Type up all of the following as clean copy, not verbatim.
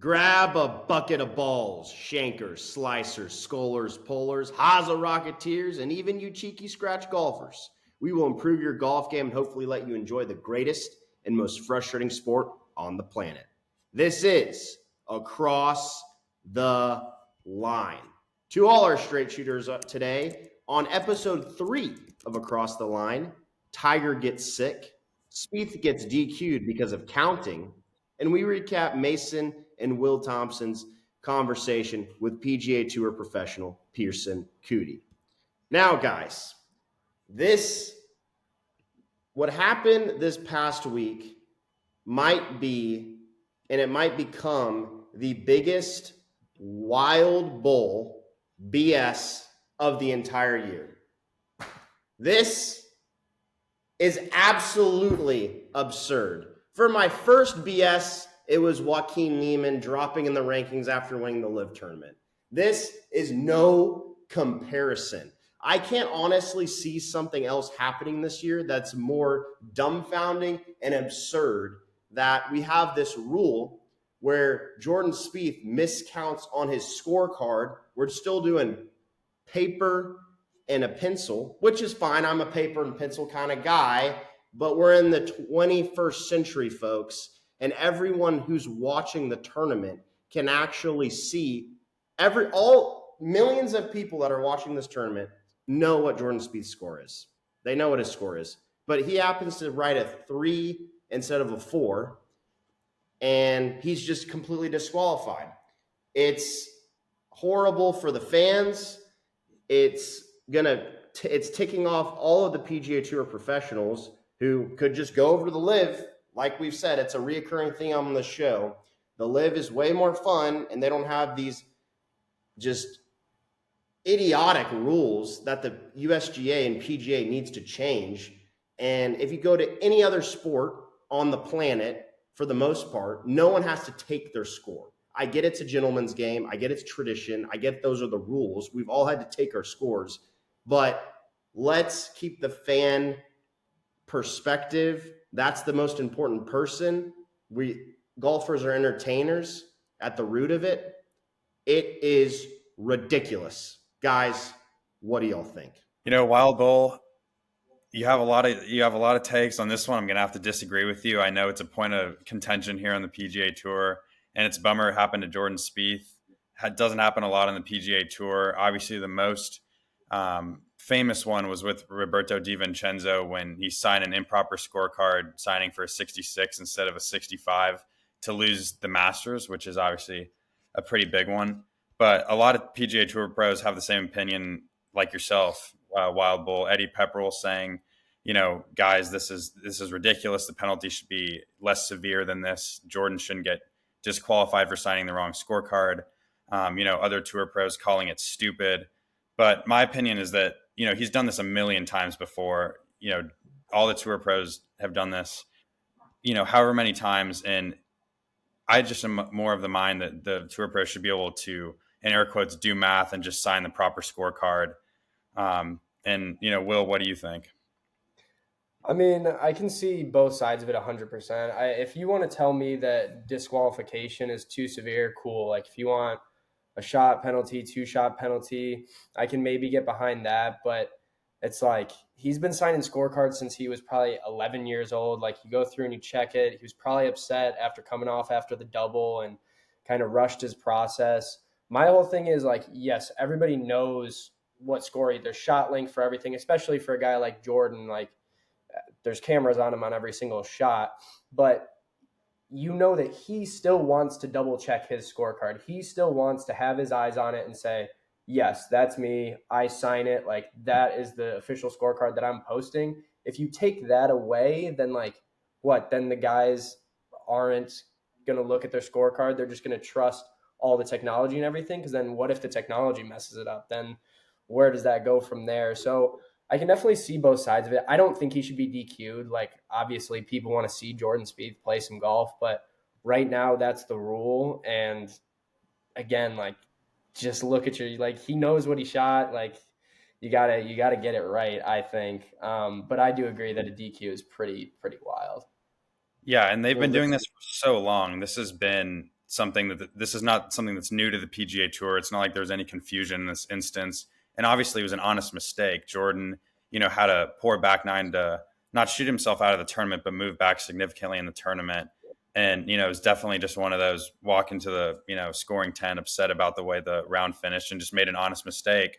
Grab a bucket of balls, shankers, slicers, scullers, pullers, Haza Rocketeers, and even you cheeky scratch golfers. We will improve your golf game and hopefully let you enjoy the greatest and most frustrating sport on the planet. This is Across the Line. To all our straight shooters today, on episode 3 of Across the Line, Tiger gets sick, Spieth gets DQ'd because of counting, and we recap Mason and Will Thompson's conversation with PGA Tour professional Pierceson Coody. Now, guys, this what happened this past week might be, and it might become the biggest wild bull BS of the entire year. This is absolutely absurd. For my first BS, it was Joaquin Niemann dropping in the rankings after winning the LIV tournament. This is no comparison. I can't honestly see something else happening this year that's more dumbfounding and absurd that we have this rule where Jordan Spieth miscounts on his scorecard. We're still doing paper and a pencil, which is fine. I'm a paper and pencil kind of guy, but we're in the 21st century, folks, and everyone who's watching the tournament can actually see all millions of people that are watching this tournament know what Jordan Spieth's score is. They know what his score is, but he happens to write a 3 instead of a 4, and he's just completely disqualified. It's horrible for the fans. It's ticking off all of the PGA Tour professionals who could just go over to the LIV. Like we've said, it's a reoccurring thing on the show. The LIV is way more fun, and they don't have these just idiotic rules that the USGA and PGA needs to change. And if you go to any other sport on the planet, for the most part, no one has to take their score. I get it's a gentleman's game. I get it's tradition. I get those are the rules. We've all had to take our scores. But let's keep the fan perspective. That's the most important person. Golfers are entertainers at the root of it. It is ridiculous. Guys, what do y'all think? Wild Bull, you have a lot of takes on this one. I'm going to have to disagree with you. I know it's a point of contention here on the PGA Tour, and it's a bummer it happened to Jordan Spieth. It doesn't happen a lot on the PGA Tour. Obviously, the most famous one was with Roberto Di Vincenzo when he signed an improper scorecard, signing for a 66 instead of a 65 to lose the Masters, which is obviously a pretty big one. But a lot of PGA Tour pros have the same opinion like yourself, Wild Bull. Eddie Pepperell saying, guys, this is ridiculous. The penalty should be less severe than this. Jordan shouldn't get disqualified for signing the wrong scorecard. Other tour pros calling it stupid. But my opinion is that, he's done this a million times before. All the tour pros have done this, however many times. And I just am more of the mind that the tour pros should be able to, in air quotes, do math and just sign the proper scorecard. Will, what do you think? I mean, I can see both sides of it 100%. If you want to tell me that disqualification is too severe, cool. Like if you want a shot penalty, 2-shot penalty, I can maybe get behind that. But it's like he's been signing scorecards since he was probably 11 years old. Like you go through and you check it. He was probably upset after coming off after the double and kind of rushed his process. My whole thing is like, yes, everybody knows what score, there's shot length for everything, especially for a guy like Jordan. Like there's cameras on him on every single shot, but you know that he still wants to double check his scorecard. He still wants to have his eyes on it and say, yes, that's me. I sign it. Like that is the official scorecard that I'm posting. If you take that away, then like what? Then the guys aren't going to look at their scorecard. They're just going to trust all the technology and everything. Because then what if the technology messes it up? Then where does that go from there? So I can definitely see both sides of it. I don't think he should be DQ'd. Like, obviously, people want to see Jordan Spieth play some golf, but right now that's the rule. And again, like, just look at he knows what he shot. Like, you gotta get it right, I think. But I do agree that a DQ is pretty wild. Yeah, and they've been doing this for so long. This has been something this is not something that's new to the PGA Tour. It's not like there's any confusion in this instance. And obviously it was an honest mistake. Jordan, had a poor back nine to not shoot himself out of the tournament, but move back significantly in the tournament. And, it was definitely just one of those walk into the, scoring 10, upset about the way the round finished and just made an honest mistake.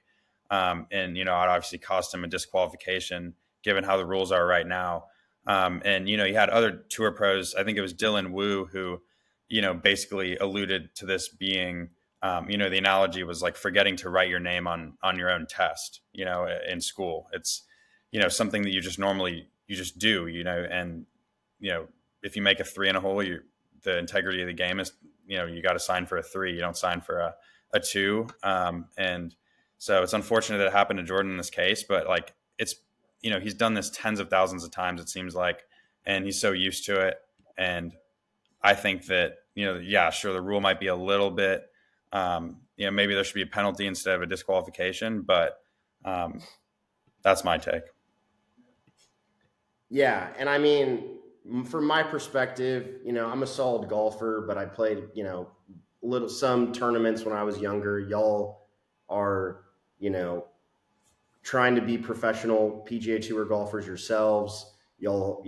And, it obviously cost him a disqualification given how the rules are right now. And, you had other tour pros. I think it was Dylan Wu who, basically alluded to this being, the analogy was like forgetting to write your name on your own test, in school. It's, something that you just do, and, if you make a 3 in a hole, the integrity of the game is, you got to sign for a 3. You don't sign for a 2. And so it's unfortunate that it happened to Jordan in this case, but like it's, he's done this tens of thousands of times, it seems like, and he's so used to it. And I think that, sure, the rule might be a little bit, maybe there should be a penalty instead of a disqualification, but that's my take. Yeah. And I mean, from my perspective, I'm a solid golfer, but I played, some tournaments when I was younger. Y'all are, trying to be professional PGA Tour golfers yourselves. Y'all,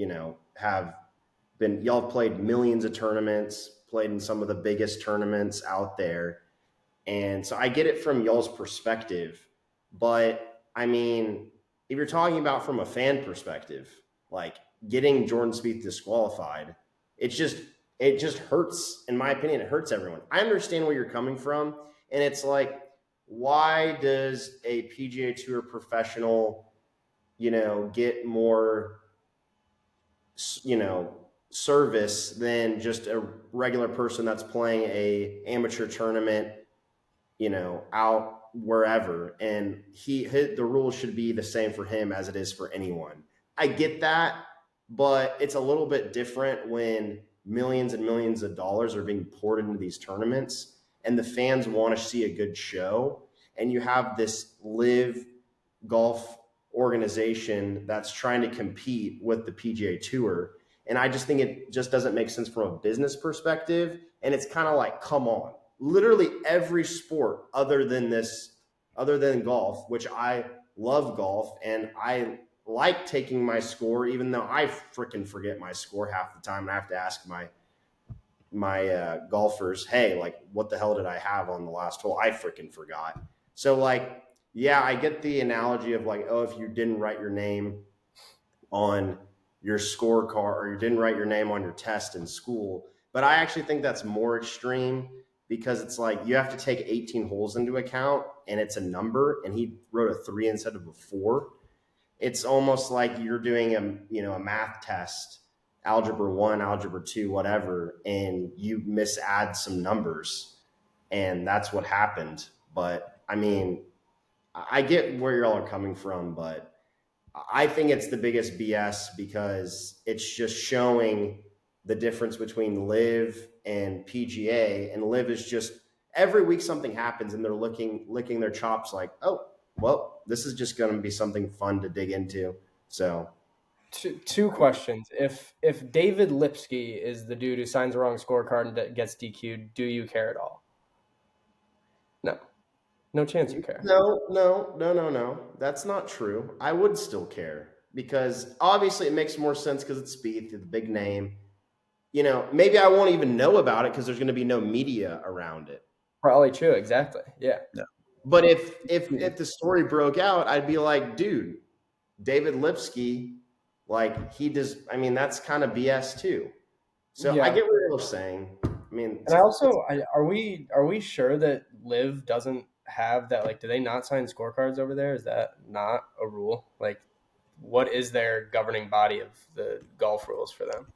y'all played millions of tournaments, played in some of the biggest tournaments out there. And so I get it from y'all's perspective, but I mean, if you're talking about from a fan perspective, like getting Jordan Spieth disqualified, it just hurts. In my opinion, it hurts everyone. I understand where you're coming from. And it's like, why does a PGA Tour professional, get more, service than just a regular person that's playing a amateur tournament, out wherever? And the rules should be the same for him as it is for anyone. I get that, but it's a little bit different when millions and millions of dollars are being poured into these tournaments and the fans want to see a good show. And you have this live golf organization that's trying to compete with the PGA Tour. And I just think it just doesn't make sense from a business perspective. And it's kind of like, come on, literally every sport other than golf, which I love golf and I like taking my score, even though I freaking forget my score half the time. And I have to ask my golfers, hey, like, what the hell did I have on the last hole? I freaking forgot. So like, yeah, I get the analogy of like, oh, if you didn't write your name on your scorecard or you didn't write your name on your test in school. But I actually think that's more extreme because it's like you have to take 18 holes into account and it's a number, and he wrote a 3 instead of a 4. It's almost like you're doing a math test, algebra 1, algebra 2, whatever, and you misadd some numbers, and that's what happened. But I mean, I get where y'all are coming from, but I think it's the biggest BS because it's just showing the difference between live and PGA. And live is just every week something happens and they're licking their chops like, oh, well, this is just going to be something fun to dig into. So two questions. If David Lipsky is the dude who signs the wrong scorecard and gets DQ'd, do you care at all? No chance you care. No. That's not true. I would still care because obviously it makes more sense because it's Spieth, the big name. Maybe I won't even know about it because there's going to be no media around it. Probably true. Exactly. Yeah. But if the story broke out, I'd be like, dude, David Lipsky, like he does. I mean, that's kind of BS too. So yeah. I get what you're saying. I mean, and are we sure that Liv doesn't have that? Like, do they not sign scorecards over there? Is that not a rule? Like, what is their governing body of the golf rules for them?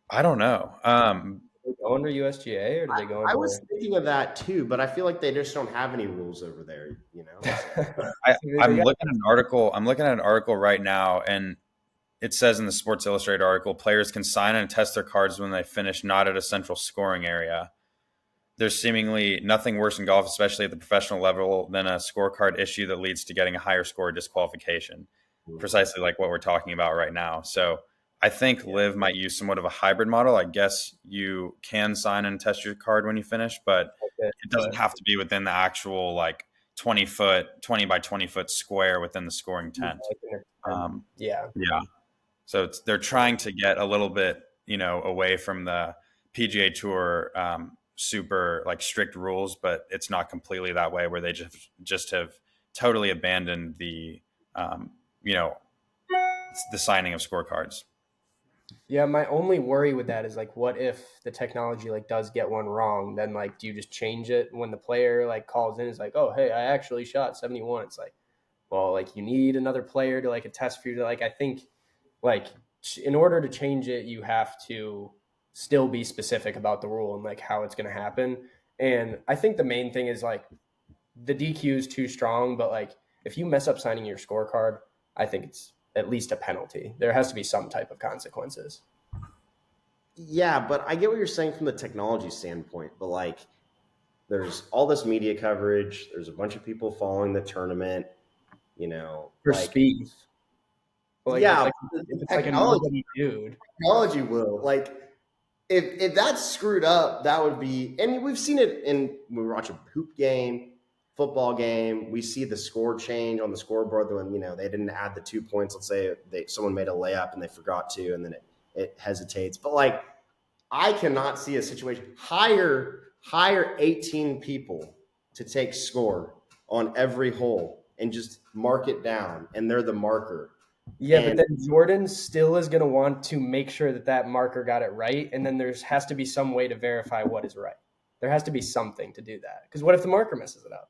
I don't know. Do they go under USGA or do they go under? I was thinking of that too, but I feel like they just don't have any rules over there. I'm looking at an article. I'm looking at an article right now, and it says in the Sports Illustrated article, players can sign and test their cards when they finish not at a central scoring area. There's seemingly nothing worse in golf, especially at the professional level, than a scorecard issue that leads to getting a higher score disqualification, precisely like what we're talking about right now. So I think Live might use somewhat of a hybrid model. I guess you can sign and test your card when you finish, but it doesn't have to be within the actual like 20 by 20 foot square within the scoring tent. Yeah. Yeah. So they're trying to get a little bit, away from the PGA Tour super like strict rules, but it's not completely that way where they just have totally abandoned the, you know, the signing of scorecards. Yeah, my only worry with that is like, what if the technology like does get one wrong? Then like, do you just change it when the player like calls in? Is like, oh hey, I actually shot 71. It's like, well, like you need another player to like attest for you. To, like I think, like in order to change it, you have to still be specific about the rule and like how it's going to happen. And I think the main thing is like the DQ is too strong, but like if you mess up signing your scorecard, I think it's at least a penalty. There has to be some type of consequences. Yeah, but I get what you're saying from the technology standpoint, but like there's all this media coverage, there's a bunch of people following the tournament, For like speed. Like yeah, if it's like a technology nobody dude. technology will. Like if that's screwed up, that would be, and we've seen it when we watch a hoop game, football game, we see the score change on the scoreboard when they didn't add the 2 points. Let's say someone made a layup and they forgot to, and then it hesitates. But like I cannot see a situation hire 18 people to take score on every hole and just mark it down, and they're the marker. Yeah, And but then Jordan still is going to want to make sure that that marker got it right, and then there has to be some way to verify what is right. There has to be something to do that. Because what if the marker messes it up?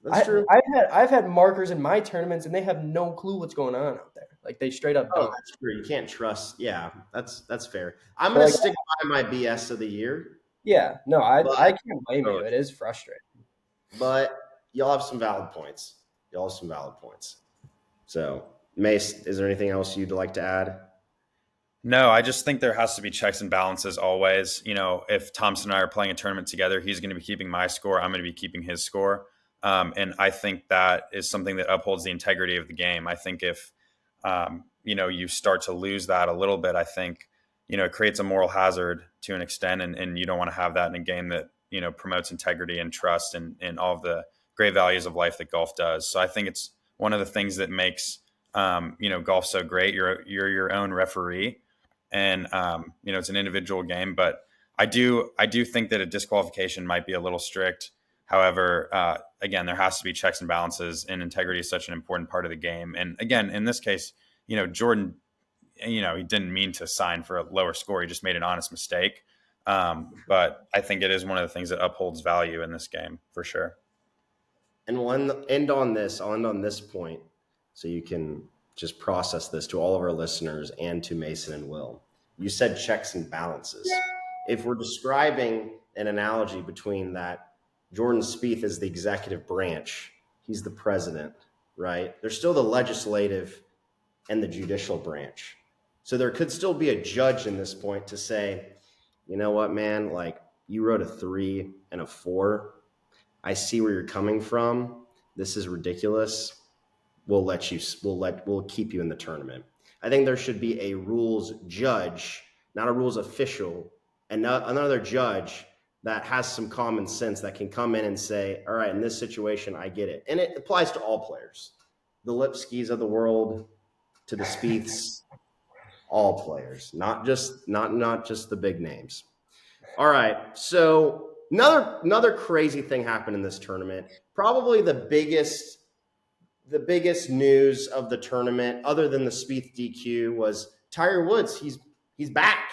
that's true. I've had markers in my tournaments, and they have no clue what's going on out there. Like they straight up Oh, don't. that's true. You can't trust. Yeah, that's fair. I'm But gonna like, stick by my BS of the year, yeah, no, I but can't blame you. It is frustrating. but y'all have some valid points. So, Mace, is there anything else you'd like to add? No, I just think there has to be checks and balances always. If Thompson and I are playing a tournament together, he's going to be keeping my score. I'm going to be keeping his score. And I think that is something that upholds the integrity of the game. I think if, you start to lose that a little bit, I think, it creates a moral hazard to an extent. And you don't want to have that in a game that, promotes integrity and trust and all of the great values of life that golf does. So I think it's one of the things that makes, golf so great. You're your own referee. And it's an individual game, but I do think that a disqualification might be a little strict. However, again, there has to be checks and balances, and integrity is such an important part of the game. And again, in this case, Jordan, he didn't mean to sign for a lower score; he just made an honest mistake. But I think it is one of the things that upholds value in this game for sure. And we'll end on this. I'll end on this point, so you can just process this to all of our listeners and to Mason and Will. You said checks and balances. If we're describing an analogy between that, Jordan Spieth is the executive branch. He's the president, right? There's still the legislative and the judicial branch. So there could still be a judge in this point to say, you know what, man, like you wrote a 3 and a 4. I see where you're coming from. This is ridiculous. We'll keep you in the tournament. I think there should be a rules judge, not a rules official, and not another judge that has some common sense that can come in and say, all right, in this situation, I get it. And it applies to all players, the Lipskis of the world, to the Spieths, all players, not just the big names. All right. So another crazy thing happened in this tournament. Probably the biggest news of the tournament, other than the Spieth DQ, was Tiger Woods. He's back.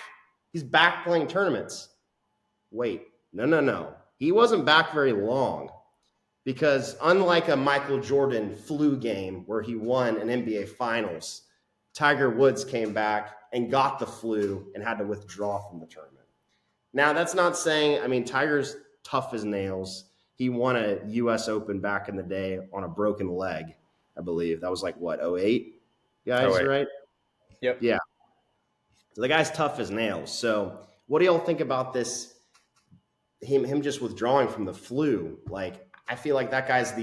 He's back playing tournaments. Wait, no. He wasn't back very long, because unlike a Michael Jordan flu game where he won an NBA Finals, Tiger Woods came back and got the flu and had to withdraw from the tournament. Now, that's not saying, Tiger's tough as nails. He won a U.S. Open back in the day on a broken leg, I believe. That was like, what, 08? Guys, 08. right? Yep. Yeah. So the guy's tough as nails. So what do y'all think about this, him just withdrawing from the flu? Like, I feel like that guy's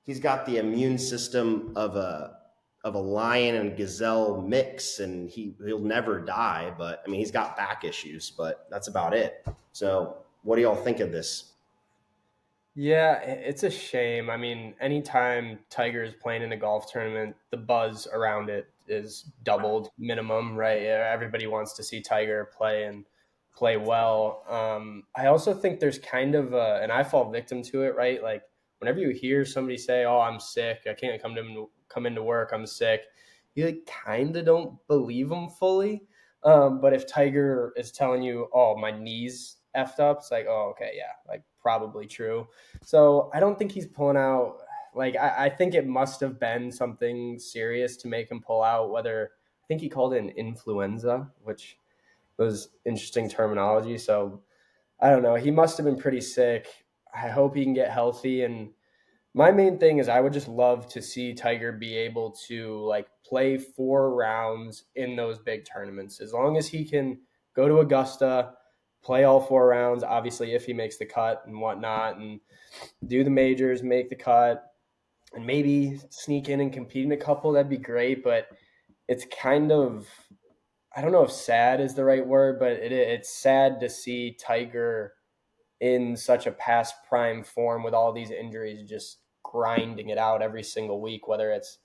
he's got the immune system of a of a lion and gazelle mix, and he'll never die. But I mean, he's got back issues, but that's about it. So, what do y'all think of this? Yeah, it's a shame. I mean, anytime Tiger is playing in a golf tournament, the buzz around it is doubled minimum, right? Everybody wants to see Tiger play and play well. I also think there's kind of and I fall victim to it, right? Like whenever you hear somebody say, "Oh, I'm sick. I can't come into work. I'm sick," you like kind of don't believe them fully. But if Tiger is telling you, "Oh, my knees effed up," it's like, "Oh, okay, yeah, like probably true." So I don't think he's pulling out. Like I think it must have been something serious to make him pull out. Whether I think he called it an influenza, which was interesting terminology. So I don't know. He must have been pretty sick. I hope he can get healthy. And my main thing is I would just love to see Tiger be able to like play 4 rounds in those big tournaments. As long as he can go to Augusta, play all 4 rounds, obviously if he makes the cut and whatnot, and do the majors, make the cut, and maybe sneak in and compete in a couple, that'd be great. But it's kind of, I don't know if sad is the right word, but it's sad to see Tiger in such a past prime form with all these injuries, just grinding it out every single week, whether it's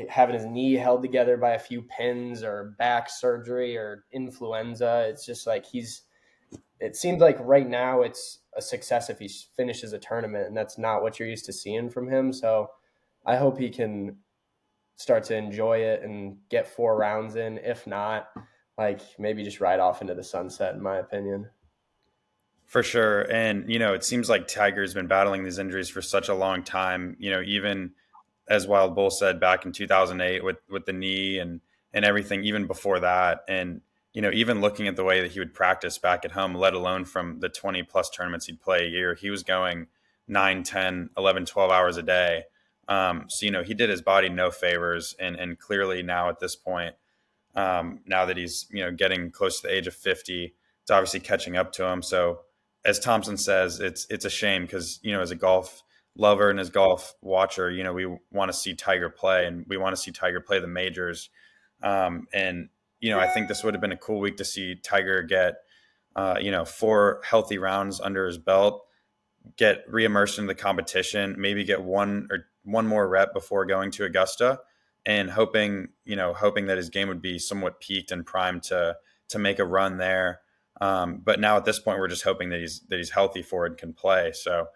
having his knee held together by a few pins or back surgery or influenza. It's just like it seems like right now it's a success if he finishes a tournament, and that's not what you're used to seeing from him. So I hope he can start to enjoy it and get 4 rounds in. If not, like maybe just ride off into the sunset, in my opinion. For sure. And, it seems like Tiger's been battling these injuries for such a long time, even as Wild Bull said back in 2008 with the knee and everything, even before that. And, even looking at the way that he would practice back at home, let alone from the 20 plus tournaments he'd play a year, he was going 9, 10, 11, 12 hours a day. So, he did his body no favors. And clearly now at this point, now that he's, getting close to the age of 50, it's obviously catching up to him. So, as Thompson says, it's a shame because, as a golf lover and as golf watcher, we want to see Tiger play and we want to see Tiger play the majors. And, I think this would have been a cool week to see Tiger get, 4 healthy rounds under his belt, get reimmersed into the competition, maybe get one more rep before going to Augusta, and hoping that his game would be somewhat peaked and primed to make a run there. But now at this point, we're just hoping that he's healthy for it and can play. So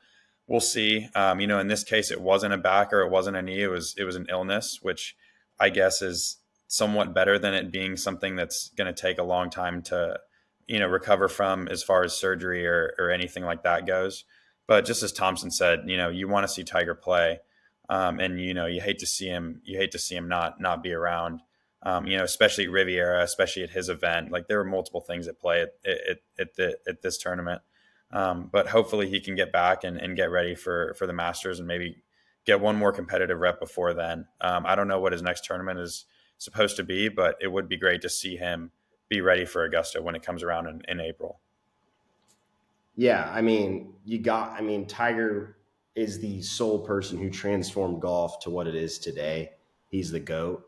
we'll see. In this case, it wasn't a back or it wasn't a knee. It was an illness, which I guess is somewhat better than it being something that's going to take a long time to, recover from as far as surgery or anything like that goes. But just as Thompson said, you want to see Tiger play, and you hate to see him not be around. Especially Riviera, especially at his event. Like there were multiple things at play at this tournament. But hopefully he can get back and get ready for the Masters and maybe get one more competitive rep before then. I don't know what his next tournament is supposed to be, but it would be great to see him be ready for Augusta when it comes around in April. Yeah, I mean, Tiger is the sole person who transformed golf to what it is today. He's the GOAT.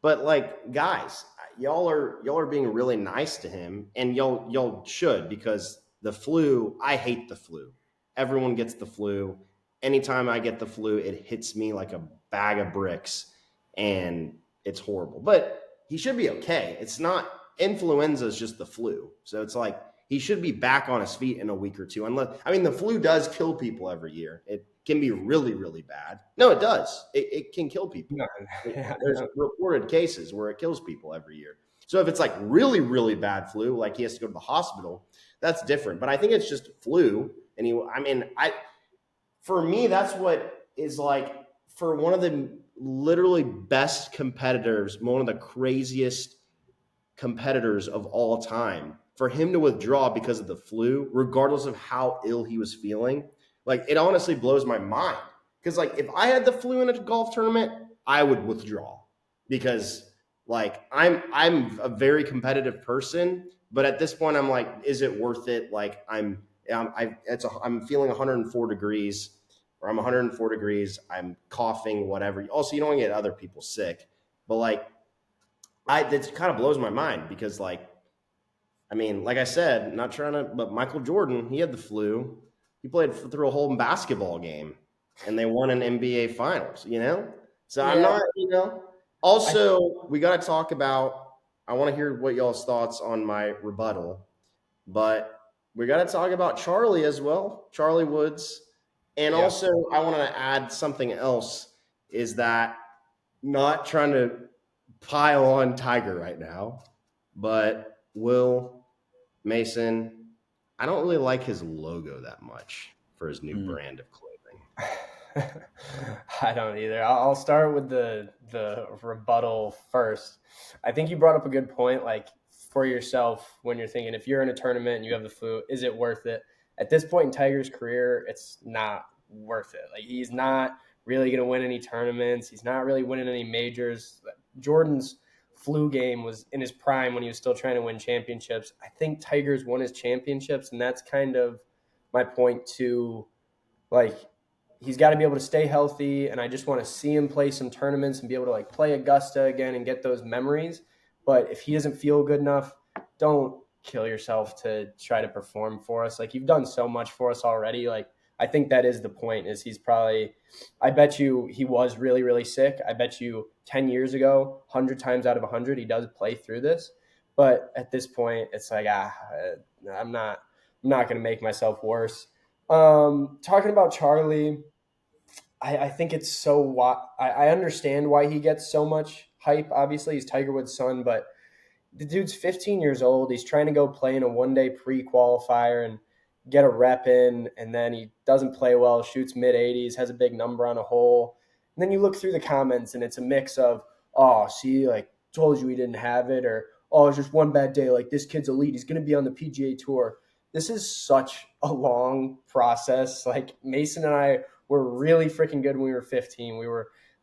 But like, guys, y'all are being really nice to him, and y'all should, because the flu, I hate the flu. Everyone gets the flu. Anytime I get the flu, it hits me like a bag of bricks, and it's horrible. But he should be okay. It's not influenza is just the flu. So it's like he should be back on his feet in a week or two. The flu does kill people every year. It can be really, really bad. No, it does. It can kill people. No, There's reported cases where it kills people every year. So if it's like really, really bad flu, like he has to go to the hospital, that's different. But I think it's just flu. And for me, that's what is like, for one of the literally best competitors, one of the craziest competitors of all time, for him to withdraw because of the flu, regardless of how ill he was feeling, like it honestly blows my mind. Because like if I had the flu in a golf tournament, I would withdraw because like I'm a very competitive person, but at this point I'm like, is it worth it? Like I'm feeling 104 degrees or I'm 104 degrees, I'm coughing, whatever. Also, you don't want to get other people sick. But like, that kind of blows my mind because like, I mean, like I said, not trying to, but Michael Jordan, he had the flu. He played through a whole basketball game and they won an NBA finals, you know? So I'm Yeah, not, you know. Also, we got to talk about, I want to hear what y'all's thoughts on my rebuttal, but we got to talk about Charlie as well, Charlie Woods. And yeah. also, I want to add something else is that not trying to pile on Tiger right now, but Will Mason, I don't really like his logo that much for his new Mhm. brand of clothing. I don't either. I'll start with the rebuttal first. I think you brought up a good point. Like for yourself, when you're thinking if you're in a tournament and you have the flu, is it worth it? At this point in Tiger's career, it's not worth it. Like he's not really going to win any tournaments. He's not really winning any majors. Jordan's flu game was in his prime when he was still trying to win championships. I think Tiger's won his championships, and that's kind of my point to like he's got to be able to stay healthy, and I just want to see him play some tournaments and be able to like play Augusta again and get those memories. But if he doesn't feel good enough, don't kill yourself to try to perform for us. Like you've done so much for us already. Like I think that is the point. Is he's probably, I bet you he was really really sick. I bet you 10 years ago, 100 times out of 100, he does play through this. But at this point, it's like I'm not going to make myself worse. Talking about Charlie, I think it's so. I understand why he gets so much hype. Obviously, he's Tiger Woods' son, but the dude's 15 years old. He's trying to go play in a one-day pre-qualifier and get a rep in, and then he doesn't play well, shoots mid-80s, has a big number on a hole. And then you look through the comments, and it's a mix of, oh, see, like, told you he didn't have it, or, oh, it's just one bad day. Like, this kid's elite. He's going to be on the PGA Tour. This is such a long process. Like, Mason and I were really freaking good when we were 15.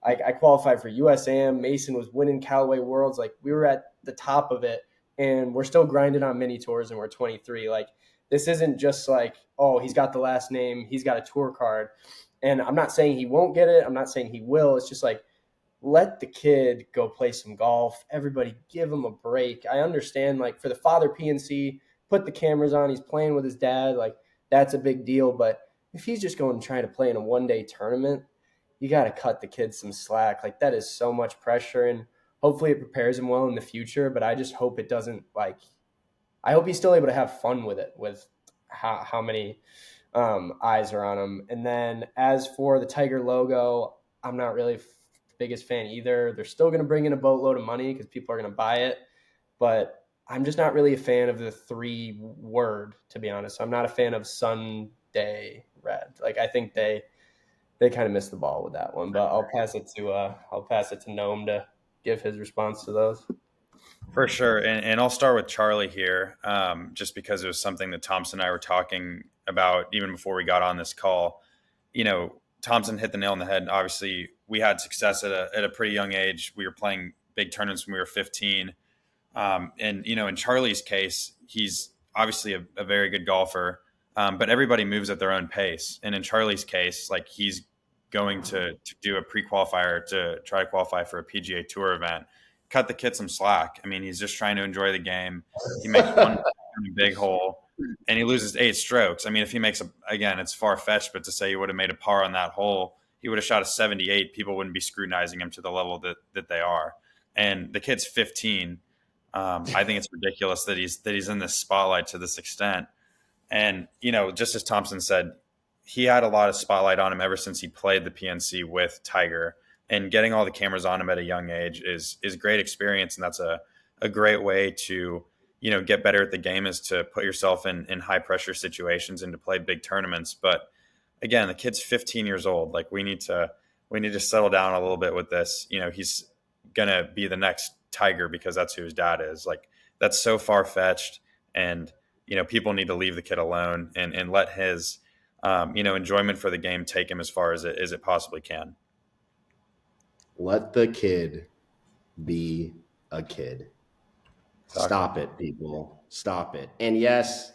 I qualified for USAM. Mason was winning Callaway Worlds. Like, we were at the top of it, and we're still grinding on mini tours, and we're 23. Like, this isn't just like, oh, he's got the last name, he's got a tour card. And I'm not saying he won't get it. I'm not saying he will. It's just like, let the kid go play some golf. Everybody give him a break. I understand, like, for the father PNC, put the cameras on, he's playing with his dad. Like, that's a big deal. But if he's just going to try to play in a one-day tournament, you got to cut the kid some slack. Like, that is so much pressure. And hopefully it prepares him well in the future. But I just hope it doesn't, like, I hope he's still able to have fun with it, with how many eyes are on him. And then as for the Tiger logo, I'm not really the biggest fan either. They're still going to bring in a boatload of money because people are going to buy it. But I'm just not really a fan of the 3-word, to be honest. I'm not a fan of Sunday Red. Like, I think they kind of missed the ball with that one. But I'll pass it to Noam to give his response to those. For sure. And I'll start with Charlie here, just because it was something that Thompson and I were talking about even before we got on this call. You know, Thompson hit the nail on the head. Obviously, we had success at a pretty young age. We were playing big tournaments when we were 15. And, you know, in Charlie's case, he's obviously a very good golfer, but everybody moves at their own pace. And in Charlie's case, like, he's going to do a pre-qualifier to try to qualify for a PGA Tour event. Cut the kid some slack. I mean, he's just trying to enjoy the game. He makes one big hole and he loses 8 strokes. I mean, if he makes again, it's far fetched, but to say he would have made a par on that hole, he would have shot a 78. People wouldn't be scrutinizing him to the level that they are. And the kid's 15. I think it's ridiculous that he's in this spotlight to this extent. And, you know, just as Thompson said, he had a lot of spotlight on him ever since he played the PNC with Tiger. And getting all the cameras on him at a young age is great experience. And that's a great way to, you know, get better at the game, is to put yourself in high pressure situations and to play big tournaments. But again, the kid's 15 years old. Like, we need to settle down a little bit with this. You know, he's going to be the next Tiger because that's who his dad is. Like, that's so far fetched. And, you know, people need to leave the kid alone and let his, you know, enjoyment for the game take him as far as it possibly can. Let the kid be a kid. Exactly. Stop it, people. Stop it. And yes,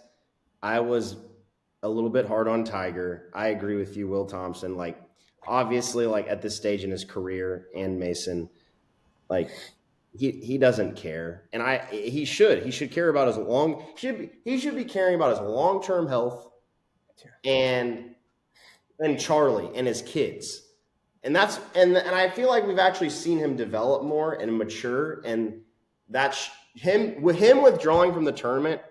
I was a little bit hard on Tiger. I agree with you, Will Thompson. Like, obviously, like at this stage in his career, and Mason, like he doesn't care, and he should care about his he should be caring about his long term health and Charlie and his kids. And I feel like we've actually seen him develop more and mature, and that's him withdrawing from the tournament.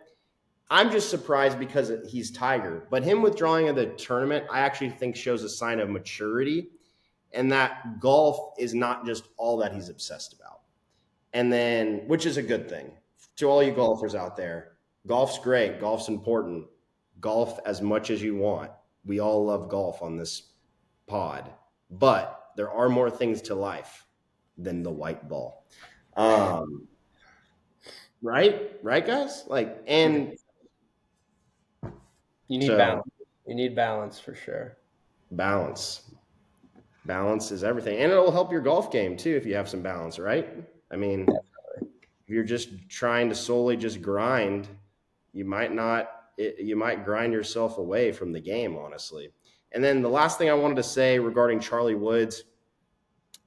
I'm just surprised because he's Tiger, but him withdrawing of the tournament, I actually think shows a sign of maturity, and that golf is not just all that he's obsessed about. And then, which is a good thing to all you golfers out there. Golf's great. Golf's important. Golf as much as you want. We all love golf on this pod, but there are more things to life than the white ball. Right, guys? Like, and you need balance. You need balance for sure. Balance is everything, and it'll help your golf game too if you have some balance, right? I mean, if you're just trying to solely just grind, you might grind yourself away from the game, honestly. And then the last thing I wanted to say regarding Charlie Woods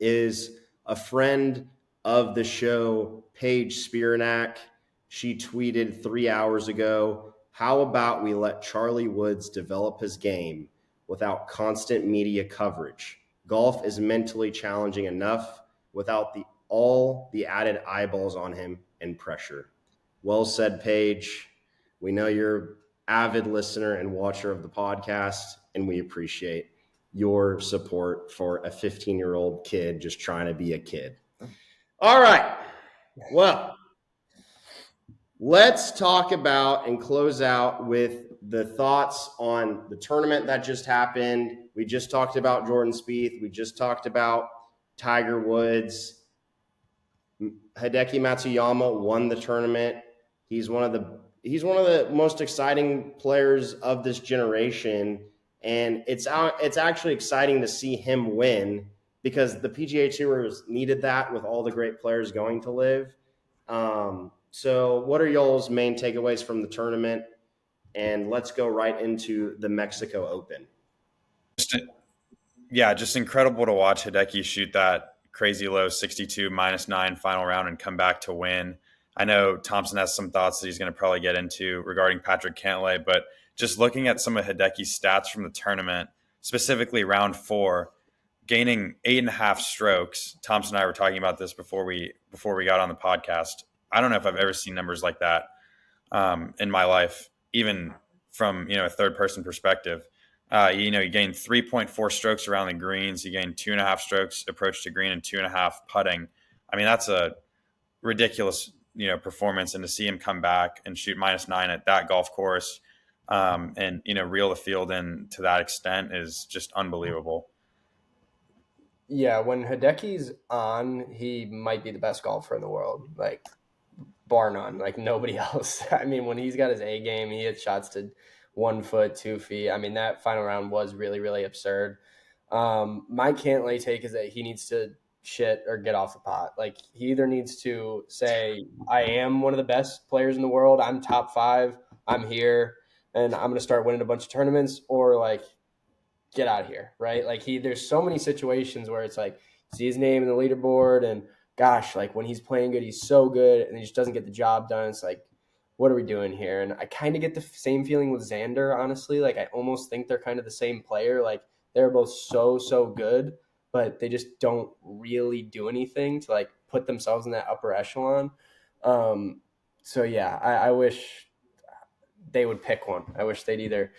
is a friend of the show, Paige Spiranak. She tweeted 3 hours ago, "How about we let Charlie Woods develop his game without constant media coverage? Golf is mentally challenging enough without all the added eyeballs on him and pressure." Well said, Paige. We know you're avid listener and watcher of the podcast, and we appreciate your support for a 15-year-old kid just trying to be a kid. All right. Well, let's talk about and close out with the thoughts on the tournament that just happened. We just talked about Jordan Spieth. We just talked about Tiger Woods. Hideki Matsuyama won the tournament. He's one of the most exciting players of this generation, and it's actually exciting to see him win because the PGA Tour needed that with all the great players going to live. So what are y'all's main takeaways from the tournament? And let's go right into the Mexico Open. Just incredible to watch Hideki shoot that crazy low 62 -9 final round and come back to win. I know Thompson has some thoughts that he's going to probably get into regarding Patrick Cantlay, but just looking at some of Hideki's stats from the tournament, specifically round 4, gaining 8.5 strokes. Thompson and I were talking about this before we got on the podcast. I don't know if I've ever seen numbers like that in my life, even from a third person perspective. He gained 3.4 strokes around the greens. He gained 2.5 strokes approach to green and 2.5 putting. I mean, that's a ridiculous performance, and to see him come back and shoot -9 at that golf course and reel the field in to that extent is just unbelievable. Yeah, when Hideki's on, he might be the best golfer in the world, like bar none, like nobody else. I mean, when he's got his A game, he hits shots to 1 foot, 2 feet. I mean, that final round was really, really absurd. My Cantlay take is that he needs to shit or get off the pot. Like, he either needs to say, I am one of the best players in the world, I'm top 5, I'm here, and I'm going to start winning a bunch of tournaments, or like, get out of here, right? Like, there's so many situations where it's like, see his name in the leaderboard, and gosh, like when he's playing good, he's so good, and he just doesn't get the job done. It's like, what are we doing here? And I kind of get the same feeling with Xander, honestly. Like, I almost think they're kind of the same player. Like, they're both so good, but they just don't really do anything to like put themselves in that upper echelon. So yeah, I wish they would pick one. I wish they'd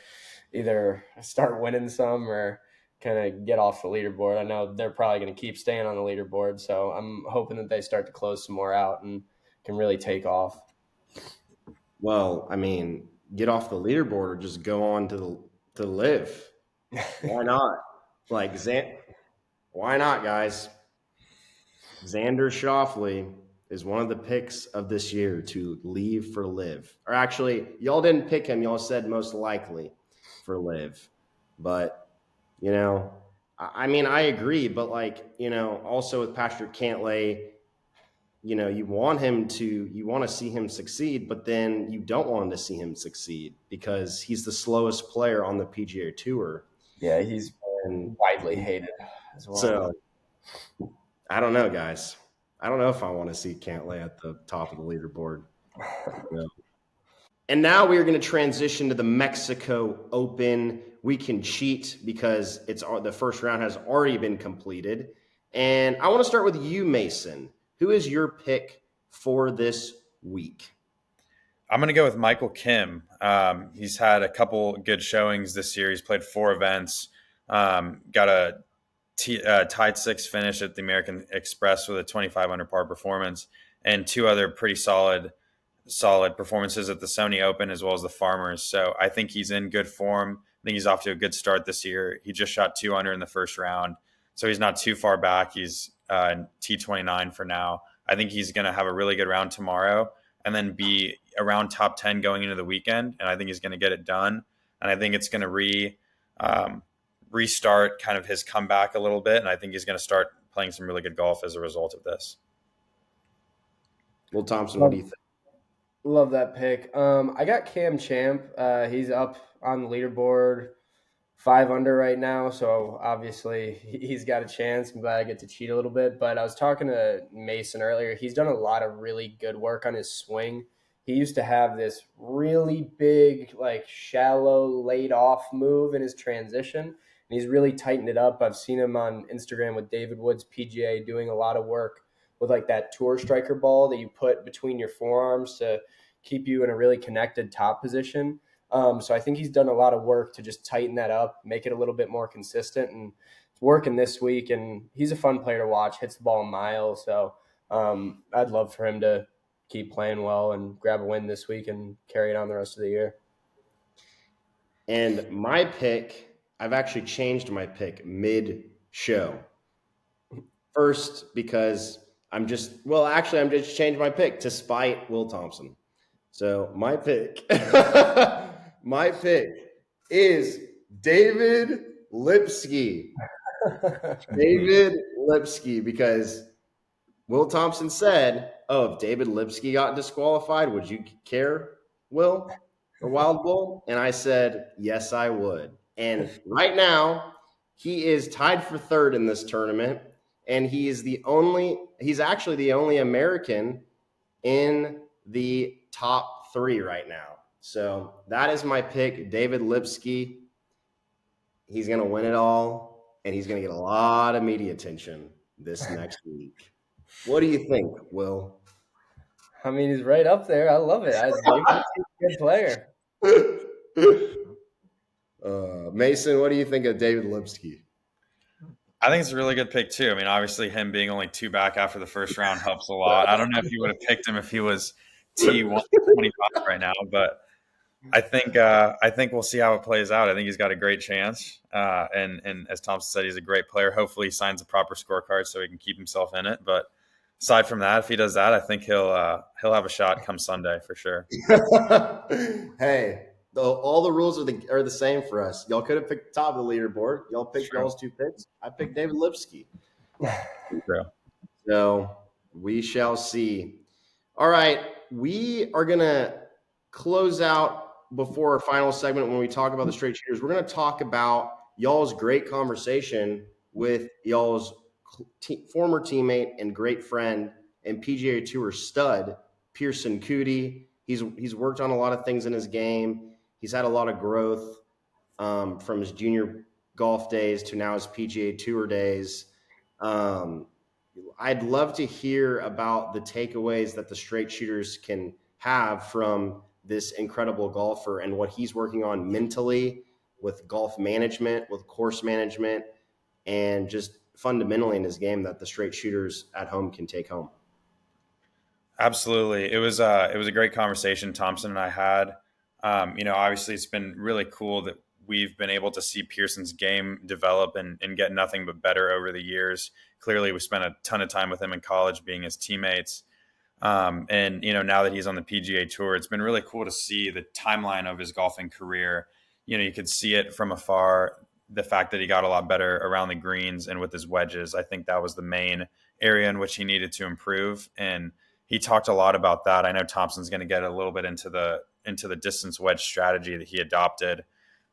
either start winning some or kind of get off the leaderboard. I know they're probably going to keep staying on the leaderboard, so I'm hoping that they start to close some more out and can really take off. Well, I mean, get off the leaderboard or just go on to live. Why not? Like, why not, guys? Xander Schauffele is one of the picks of this year to leave for live. Or actually, y'all didn't pick him. Y'all said most likely for live. But, I mean, I agree. But, like, also with Patrick Cantlay, you want to see him succeed, but then you don't want to see him succeed because he's the slowest player on the PGA Tour. Yeah, he's And widely hated as well. so I don't know, guys. I don't know if I want to see Cantlay at the top of the leaderboard. Yeah. And now we are going to transition to the Mexico Open. We can cheat because the first round has already been completed. And I want to start with you, Mason. Who is your pick for this week? I'm going to go with Michael Kim. He's had a couple good showings this year. He's played 4 events, got a tied 6th finish at the American Express with a 25 under par performance, and 2 other pretty solid performances at the Sony Open as well as the Farmers. So I think he's in good form. I think he's off to a good start this year. He just shot 2 under in the first round, so he's not too far back. He's T29 for now. I think he's going to have a really good round tomorrow and then be around top 10 going into the weekend. And I think he's going to get it done. And I think it's going to restart kind of his comeback a little bit. And I think he's going to start playing some really good golf as a result of this. Will Thompson, what do you think? Love that pick. I got Cam Champ. He's up on the leaderboard 5 under right now, so obviously he's got a chance. I'm glad I get to cheat a little bit. But I was talking to Mason earlier. He's done a lot of really good work on his swing. He used to have this really big, like shallow, laid off move in his transition, and he's really tightened it up. I've seen him on Instagram with David Woods PGA doing a lot of work with like that tour striker ball that you put between your forearms to keep you in a really connected top position. So I think he's done a lot of work to just tighten that up, make it a little bit more consistent, and it's working this week. And he's a fun player to watch, hits the ball a mile. So I'd love for him to keep playing well and grab a win this week and carry it on the rest of the year. And my pick, I've actually changed my pick mid-show. First, because I'm just changed my pick to spite Will Thompson. So my pick, my pick is David Lipsky. David Lipsky, because Will Thompson said, "Oh, if David Lipsky got disqualified, would you care, Will, or Wild Bull?" And I said, "Yes, I would." And right now, he is tied for 3rd in this tournament. And he's actually the only American in the top 3 right now. So that is my pick, David Lipsky. He's going to win it all, and he's going to get a lot of media attention this next week. What do you think, Will? I mean, he's right up there. I love it. David Lipsky's a good player. Mason, what do you think of David Lipsky? I think it's a really good pick too. I mean, obviously him being only 2 back after the first round helps a lot. I don't know if you would have picked him if he was T125 right now, but I think we'll see how it plays out. I think he's got a great chance. And as Thompson said, he's a great player. Hopefully he signs a proper scorecard so he can keep himself in it. But aside from that, if he does that, I think he'll have a shot come Sunday for sure. Hey, all the rules are the same for us. Y'all could have picked the top of the leaderboard. Y'all picked y'all's 2 picks. I picked David Lipsky. True. So we shall see. All right, we are gonna close out before our final segment when we talk about the straight shooters. We're gonna talk about y'all's great conversation with y'all's former teammate and great friend and PGA Tour stud, Pierceson Coody. He's worked on a lot of things in his game. He's had a lot of growth from his junior golf days to now his PGA Tour days. I'd love to hear about the takeaways that the straight shooters can have from this incredible golfer and what he's working on mentally with golf management, with course management, and just fundamentally in his game that the straight shooters at home can take home. Absolutely. It was a great conversation Thompson and I had. Obviously it's been really cool that we've been able to see Pierceson's game develop and get nothing but better over the years. Clearly, we spent a ton of time with him in college being his teammates. Now that he's on the PGA Tour, it's been really cool to see the timeline of his golfing career. You could see it from afar, the fact that he got a lot better around the greens and with his wedges. I think that was the main area in which he needed to improve. And he talked a lot about that. I know Thompson's going to get a little bit into the distance wedge strategy that he adopted,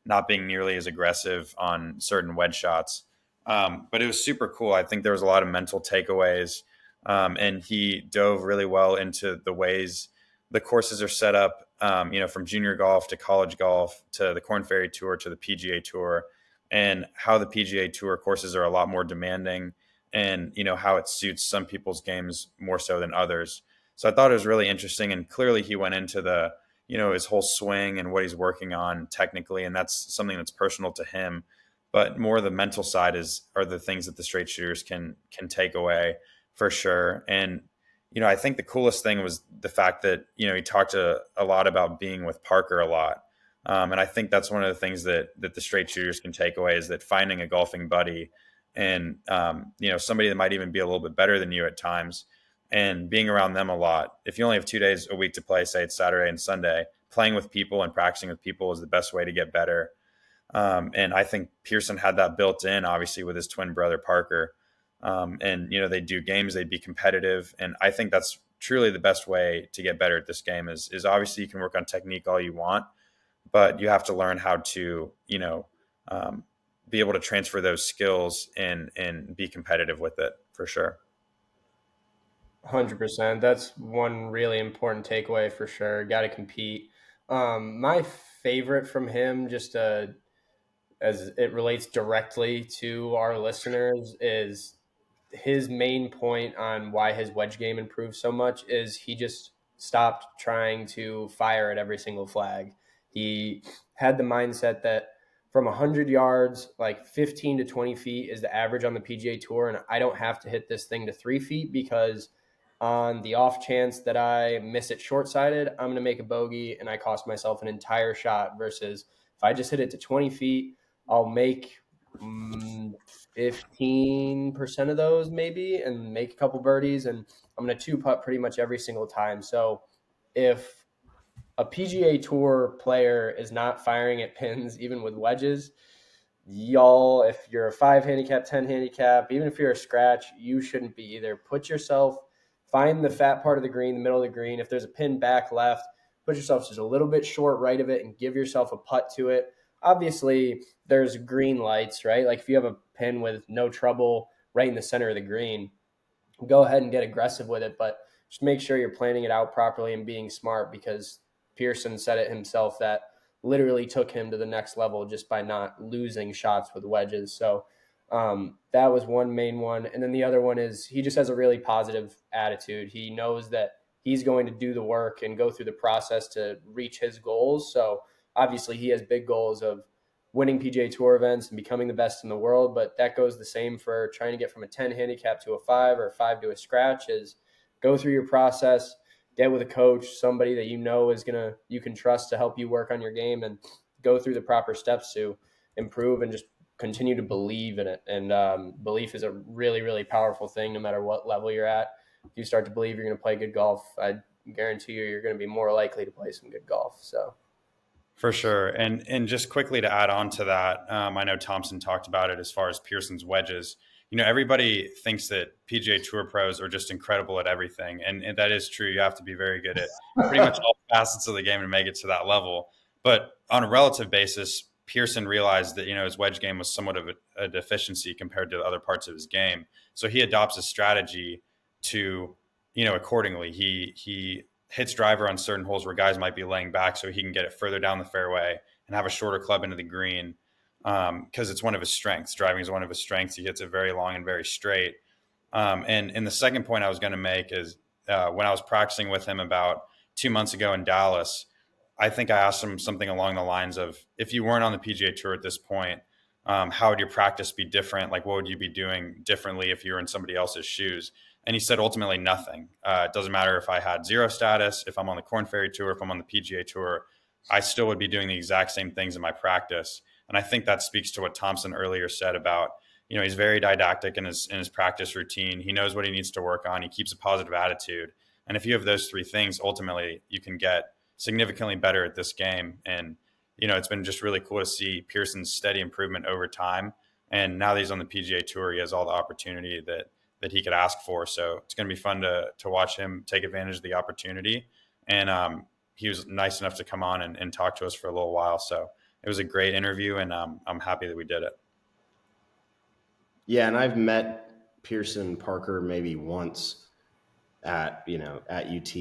not being nearly as aggressive on certain wedge shots. But it was super cool. I think there was a lot of mental takeaways. And he dove really well into the ways the courses are set up, from junior golf to college golf to the Korn Ferry Tour to the PGA Tour, and how the PGA Tour courses are a lot more demanding, and how it suits some people's games more so than others. So I thought it was really interesting, and clearly he went into the his whole swing and what he's working on technically, and that's something that's personal to him. But more the mental side are the things that the straight shooters can take away for sure. And I think the coolest thing was the fact that he talked a lot about being with Parker a lot. And I think that's one of the things that the straight shooters can take away, is that finding a golfing buddy and, somebody that might even be a little bit better than you at times, and being around them a lot. If you only have 2 days a week to play, say it's Saturday and Sunday, playing with people and practicing with people is the best way to get better. And I think Pierceson had that built in, obviously, with his twin brother, Parker. And they do games, they'd be competitive. And I think that's truly the best way to get better at this game is obviously you can work on technique all you want, but you have to learn how to, be able to transfer those skills and be competitive with it for sure. 100%. That's one really important takeaway for sure. Got to compete. My favorite from him, just as it relates directly to our listeners, is his main point on why his wedge game improved so much is he just stopped trying to fire at every single flag. He had the mindset that from 100 yards, like 15 to 20 feet is the average on the PGA Tour, and I don't have to hit this thing to 3 feet, because on the off chance that I miss it short-sided, I'm going to make a bogey and I cost myself an entire shot, versus if I just hit it to 20 feet, I'll make 15% of those maybe and make a couple birdies, and I'm going to two putt pretty much every single time. So if a PGA Tour player is not firing at pins, even with wedges, y'all, if you're a 5 handicap, 10 handicap, even if you're a scratch, you shouldn't be either. Find the fat part of the green, the middle of the green. If there's a pin back left, put yourself just a little bit short right of it and give yourself a putt to it. Obviously, there's green lights, right? Like if you have a pin with no trouble right in the center of the green, go ahead and get aggressive with it, but just make sure you're planning it out properly and being smart, because Pierceson said it himself that literally took him to the next level just by not losing shots with wedges. So that was one main one. And then the other one is he just has a really positive attitude. He knows that he's going to do the work and go through the process to reach his goals. So obviously he has big goals of winning PGA Tour events and becoming the best in the world, but that goes the same for trying to get from a 10 handicap to a 5 or a 5 to a scratch. Is go through your process, get with a coach, somebody that you can trust to help you work on your game, and go through the proper steps to improve, and just continue to believe in it. And belief is a really, really powerful thing no matter what level you're at. If you start to believe you're going to play good golf, I guarantee you're going to be more likely to play some good golf. So For sure. And just quickly to add on to that, I know Thompson talked about it as far as Pierson's wedges. Everybody thinks that PGA Tour pros are just incredible at everything. And that is true. You have to be very good at pretty much all facets of the game to make it to that level. But on a relative basis, Pierceson realized that, his wedge game was somewhat of a deficiency compared to the other parts of his game. So he adopts a strategy to, accordingly. He hits driver on certain holes where guys might be laying back so he can get it further down the fairway and have a shorter club into the green, because it's one of his strengths. Driving is one of his strengths. He hits it very long and very straight. And the second point I was going to make is when I was practicing with him about 2 months ago in Dallas, I think I asked him something along the lines of, if you weren't on the PGA Tour at this point, how would your practice be different? Like, what would you be doing differently if you were in somebody else's shoes? And he said, ultimately, nothing. It doesn't matter if I had zero status, if I'm on the Korn Ferry Tour, if I'm on the PGA Tour, I still would be doing the exact same things in my practice. And I think that speaks to what Thompson earlier said about, he's very didactic in his practice routine. He knows what he needs to work on. He keeps a positive attitude. And if you have those three things, ultimately, you can get significantly better at this game. And, it's been just really cool to see Piercerson's steady improvement over time. And now that he's on the PGA Tour, he has all the opportunity that he could ask for. So it's going to be fun to watch him take advantage of the opportunity. And he was nice enough to come on and talk to us for a little while. So it was a great interview, and I'm happy that we did it. Yeah, and I've met Pierceson Parker maybe once at UT,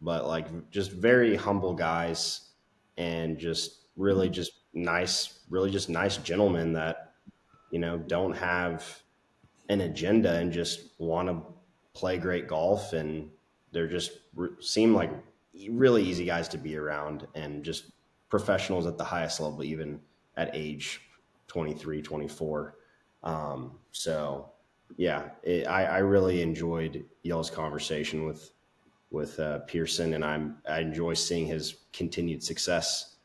but like just very humble guys and just really just nice gentlemen that don't have an agenda and just want to play great golf, and they're just seem like really easy guys to be around and just professionals at the highest level, even at age 23, 24. So yeah, I really enjoyed y'all's conversation with Pierceson, and I enjoy seeing his continued success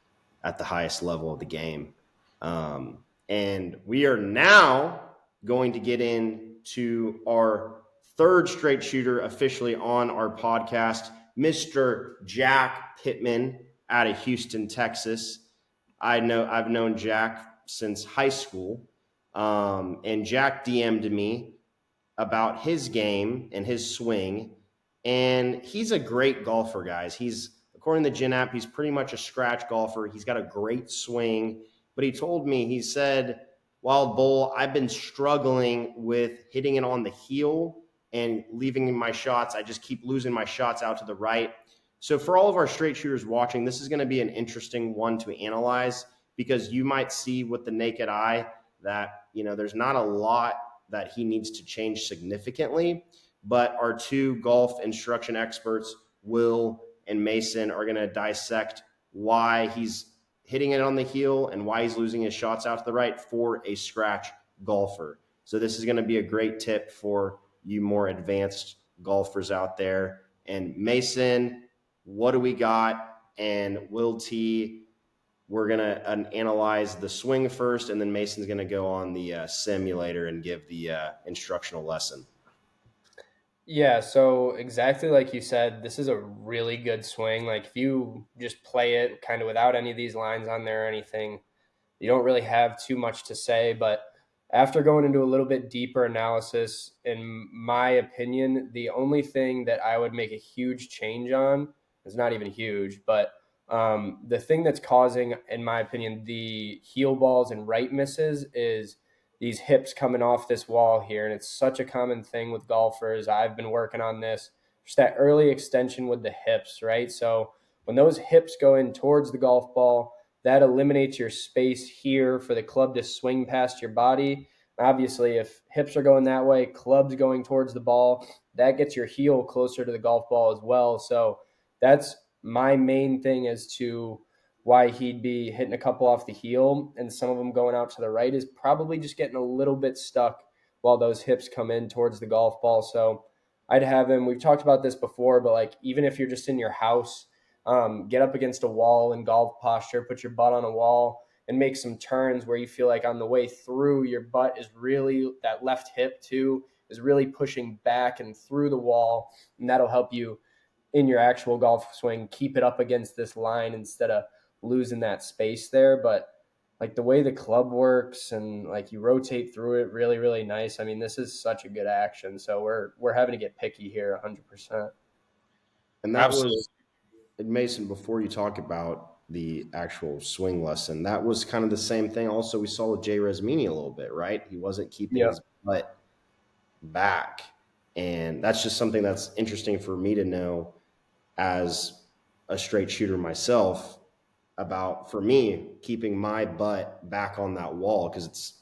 at the highest level of the game. And we are now going to get into our third straight shooter officially on our podcast, Mr. Jack Pittman out of Houston, Texas. I've known Jack since high school, and Jack DM'd me about his game and his swing, and he's a great golfer, guys. He's, according to the Gin app, he's pretty much a scratch golfer. He's got a great swing, but he told me, he said, Wild Bull, I've been struggling with hitting it on the heel and leaving my shots. I just keep losing my shots out to the right. So for all of our straight shooters watching, this is going to be an interesting one to analyze, because you might see with the naked eye that, there's not a lot that he needs to change significantly. But our two golf instruction experts, Will and Mason, are going to dissect why he's hitting it on the heel and why he's losing his shots out to the right for a scratch golfer. So this is going to be a great tip for you more advanced golfers out there. And Mason, what do we got? And Will T, we're going to analyze the swing first, and then Mason's going to go on the simulator and give the instructional lesson. Yeah, so exactly like you said, this is a really good swing. Like if you just play it kind of without any of these lines on there or anything, you don't really have too much to say. But after going into a little bit deeper analysis, in my opinion, the only thing that I would make a huge change on is not even huge, but the thing that's causing, in my opinion, the heel balls and right misses is these hips coming off this wall here. And it's such a common thing with golfers. I've been working on this, just that early extension with the hips, right? So when those hips go in towards the golf ball, that eliminates your space here for the club to swing past your body. Obviously, if hips are going that way, club's going towards the ball, that gets your heel closer to the golf ball as well. So that's my main thing as to why he'd be hitting a couple off the heel and some of them going out to the right is probably just getting a little bit stuck while those hips come in towards the golf ball. So I'd have him, we've talked about this before, but like even if you're just in your house, get up against a wall in golf posture, put your butt on a wall and make some turns where you feel like on the way through your butt is really, that left hip too, is really pushing back and through the wall. And that'll help you in your actual golf swing, keep it up against this line instead of losing that space there. But like the way the club works and like you rotate through it really, really nice. I mean, this is such a good action. So we're having to get picky here 100%. And that Absolutely. was, Mason, before you talk about the actual swing lesson, that was kind of the same thing also we saw with Jay Resmini a little bit, right? He wasn't keeping his butt back. And that's just something that's interesting for me to know as a straight shooter myself about, for me, keeping my butt back on that wall, because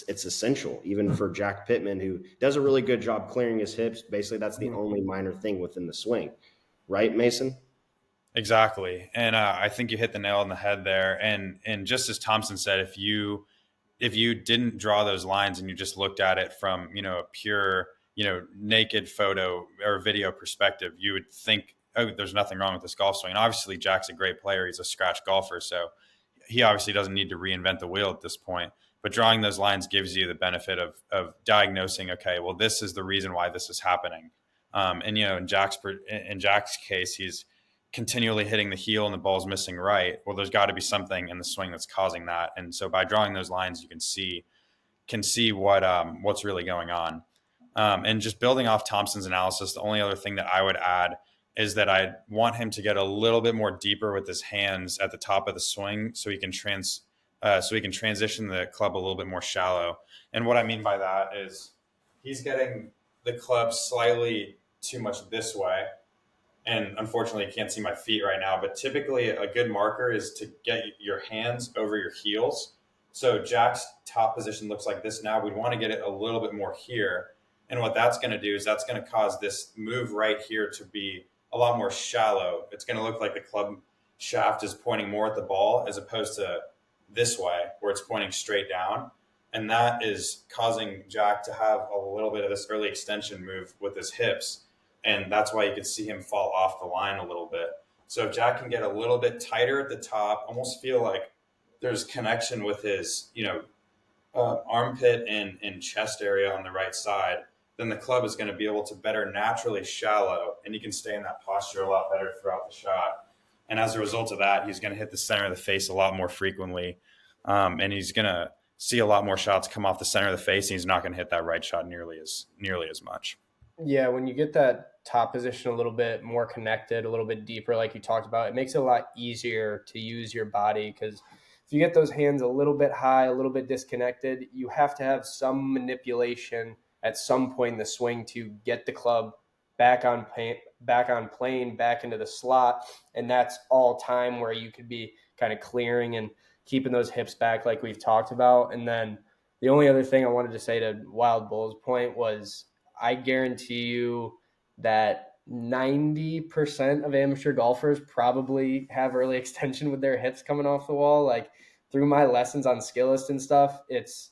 it's essential even for Jack Pittman, who does a really good job clearing his hips. Basically, that's the only minor thing within the swing. Right, Mason? Exactly. And I think you hit the nail on the head there. And just as Thompson said, if you didn't draw those lines and you just looked at it from, a pure, naked photo or video perspective, you would think, oh, there's nothing wrong with this golf swing. And obviously Jack's a great player. He's a scratch golfer. So he obviously doesn't need to reinvent the wheel at this point. But drawing those lines gives you the benefit of diagnosing, okay, well, this is the reason why this is happening. And, in Jack's case, continually hitting the heel and the ball's missing right, well, there's got to be something in the swing that's causing that. And so by drawing those lines, you can see what's really going on. And just building off Thompson's analysis, the only other thing that I would add is that I want him to get a little bit more deeper with his hands at the top of the swing, so he can transition the club a little bit more shallow. And what I mean by that is he's getting the club slightly too much this way. And unfortunately, you can't see my feet right now, but typically a good marker is to get your hands over your heels. So Jack's top position looks like this now. We'd want to get it a little bit more here. And what that's going to do is that's going to cause this move right here to be a lot more shallow. It's going to look like the club shaft is pointing more at the ball as opposed to this way where it's pointing straight down. And that is causing Jack to have a little bit of this early extension move with his hips. And that's why you could see him fall off the line a little bit. So if Jack can get a little bit tighter at the top, almost feel like there's connection with his, armpit and chest area on the right side, then the club is going to be able to better naturally shallow, and he can stay in that posture a lot better throughout the shot. And as a result of that, he's going to hit the center of the face a lot more frequently, and he's going to see a lot more shots come off the center of the face, and he's not going to hit that right shot nearly as much. Yeah, when you get that top position a little bit more connected, a little bit deeper, like you talked about, it makes it a lot easier to use your body, because if you get those hands a little bit high, a little bit disconnected, you have to have some manipulation at some point in the swing to get the club back on plane, back into the slot, and that's all time where you could be kind of clearing and keeping those hips back like we've talked about. And then the only other thing I wanted to say to Wild Bull's point was, I guarantee you that 90% of amateur golfers probably have early extension with their hips coming off the wall. Like, through my lessons on Skillist and stuff, it's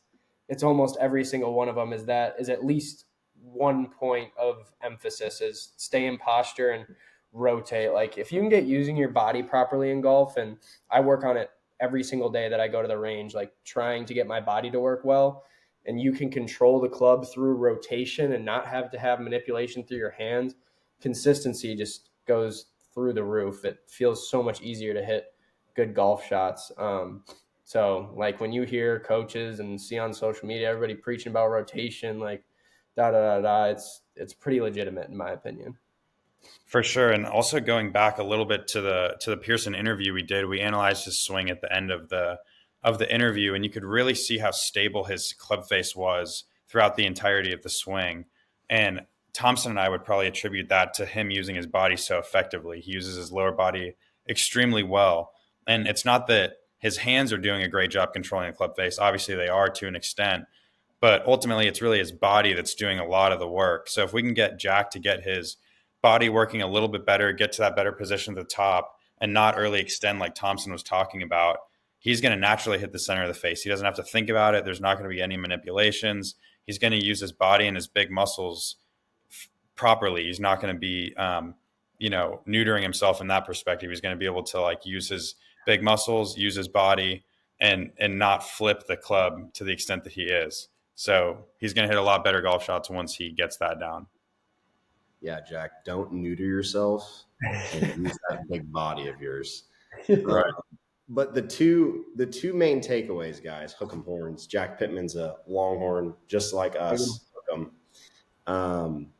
almost every single one of them is at least one point of emphasis is stay in posture and rotate. Like, if you can get using your body properly in golf, and I work on it every single day that I go to the range, like trying to get my body to work well, and you can control the club through rotation and not have to have manipulation through your hands, consistency just goes through the roof. It feels so much easier to hit good golf shots. So like when you hear coaches and see on social media, everybody preaching about rotation, like it's pretty legitimate in my opinion. For sure. And also going back a little bit to the Pierceson interview we analyzed his swing at the end of the interview, and you could really see how stable his club face was throughout the entirety of the swing. And Thompson and I would probably attribute that to him using his body so effectively. He uses his lower body extremely well. And it's not that his hands are doing a great job controlling the club face. Obviously they are to an extent, but ultimately it's really his body that's doing a lot of the work. So if we can get Jack to get his body working a little bit better, get to that better position at the top, and not early extend like Thompson was talking about, he's going to naturally hit the center of the face. He doesn't have to think about it. There's not going to be any manipulations. He's going to use his body and his big muscles properly. He's not going to be, neutering himself in that perspective. He's going to be able to use his big muscles, use his body, and not flip the club to the extent that he is. So he's going to hit a lot better golf shots once he gets that down. Yeah, Jack, don't neuter yourself and use that big body of yours. Right. But the two main takeaways, guys, hook 'em horns. Jack Pittman's a Longhorn, just like us. Hook 'em.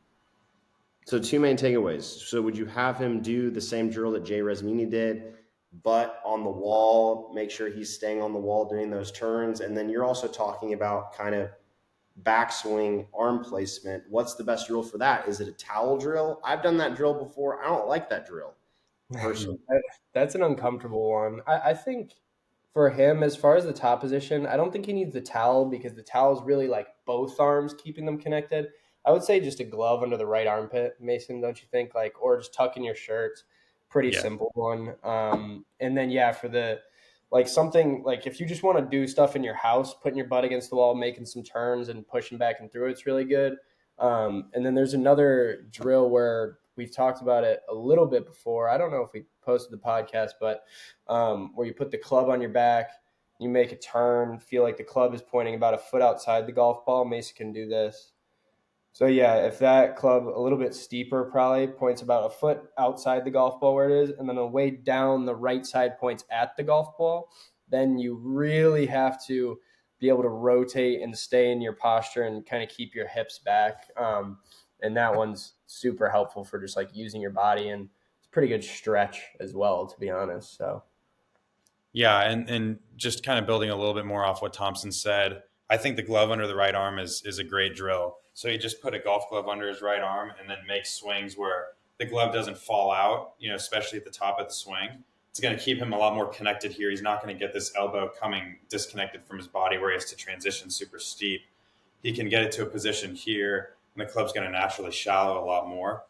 So two main takeaways. So would you have him do the same drill that Jay Resmini did, but on the wall, make sure he's staying on the wall doing those turns? And then you're also talking about kind of backswing arm placement. What's the best drill for that? Is it a towel drill? I've done that drill before. I don't like that drill personally. That's an uncomfortable one. I think for him, as far as the top position, I don't think he needs the towel, because the towel is really like both arms keeping them connected. I would say just a glove under the right armpit, Mason, don't you think? Or just tuck in your shirt. Pretty simple one. And then for the something like if you just want to do stuff in your house, putting your butt against the wall, making some turns and pushing back and through, it's really good. And then there's another drill where we've talked about it a little bit before. I don't know if we posted the podcast, but where you put the club on your back, you make a turn, feel like the club is pointing about a foot outside the golf ball. Mason can do this. So yeah, if that club a little bit steeper probably points about a foot outside the golf ball where it is, and then the way down the right side points at the golf ball, then you really have to be able to rotate and stay in your posture and kind of keep your hips back. And that one's super helpful for just like using your body, and it's a pretty good stretch as well, to be honest. So Yeah, and just kind of building a little bit more off what Thompson said, I think the glove under the right arm is a great drill. So you just put a golf glove under his right arm and then make swings where the glove doesn't fall out, especially at the top of the swing. It's going to keep him a lot more connected here. He's not going to get this elbow coming disconnected from his body where he has to transition super steep. He can get it to a position here, and the club's going to naturally shallow a lot more.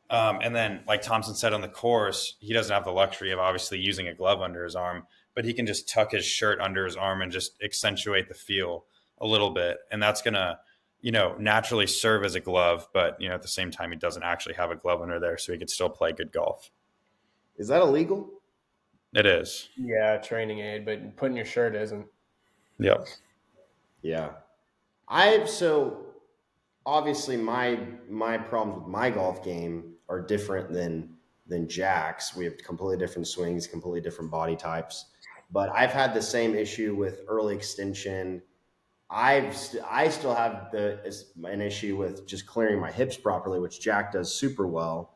And then, like Thompson said on the course, he doesn't have the luxury of obviously using a glove under his arm, but he can just tuck his shirt under his arm and just accentuate the feel a little bit. And that's going to, naturally serve as a glove. But, at the same time, he doesn't actually have a glove under there, so he could still play good golf. Is that illegal? It is. yeah, training aid, but putting your shirt isn't. Yep. Yeah. So obviously my problems with my golf game are different than Jack's. We have completely different swings, completely different body types. But I've had the same issue with early extension. I still have an issue with just clearing my hips properly, which Jack does super well.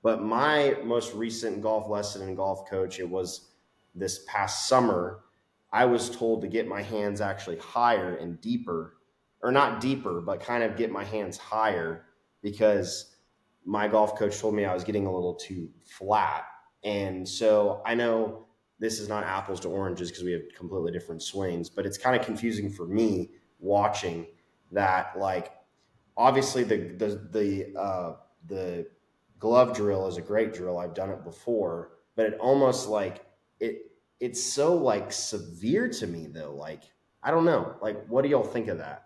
But my most recent golf lesson and golf coach, it was this past summer. I was told to get my hands actually higher and deeper, or not deeper, but kind of get my hands higher because my golf coach told me I was getting a little too flat. And so I know this is not apples to oranges because we have completely different swings, but it's kind of confusing for me watching that. Like, obviously the glove drill is a great drill. I've done it before, but it almost like it's so like severe to me though. Like, I don't know. Like, what do y'all think of that?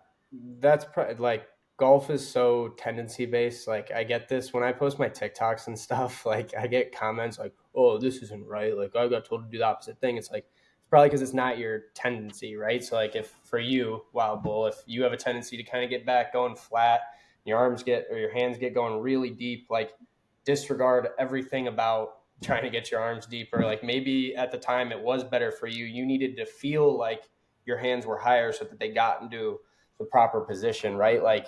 That's like golf is so tendency based. Like I get this when I post my TikToks and stuff. Like I get comments like, "Oh, this isn't right." Like I got told to do the opposite thing. It's like it's probably because it's not your tendency, right? So like if for you, Wild Bull, if you have a tendency to kind of get back going flat, your arms get or your hands get going really deep, like disregard everything about trying to get your arms deeper. Like maybe at the time it was better for you. You needed to feel like your hands were higher so that they got into the proper position, right? Like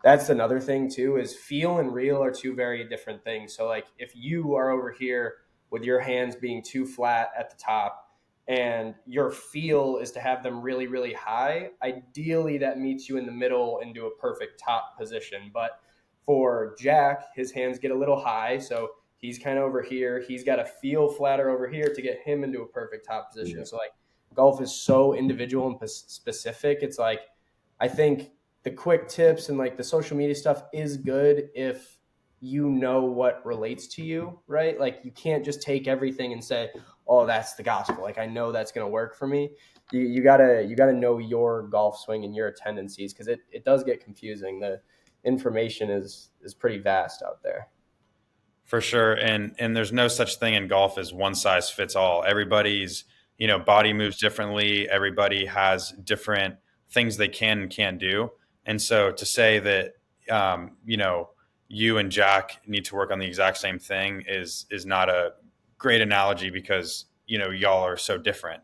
that's another thing too is feel and real are two very different things. So like if you are over here with your hands being too flat at the top and your feel is to have them really really high, ideally that meets you in the middle into a perfect top position. But for Jack, his hands get a little high, so he's kind of over here. He's got to feel flatter over here to get him into a perfect top position. Yeah. So like golf is so individual and specific. It's like I think the quick tips and like the social media stuff is good if you know what relates to you, right? Like you can't just take everything and say, "Oh, that's the gospel." Like I know that's going to work for me. You gotta know your golf swing and your tendencies because it does get confusing. The information is pretty vast out there. For sure. And there's no such thing in golf as one size fits all. Everybody's, body moves differently. Everybody has different things they can and can't do. And so to say that you and Jack need to work on the exact same thing is not a great analogy because, y'all are so different.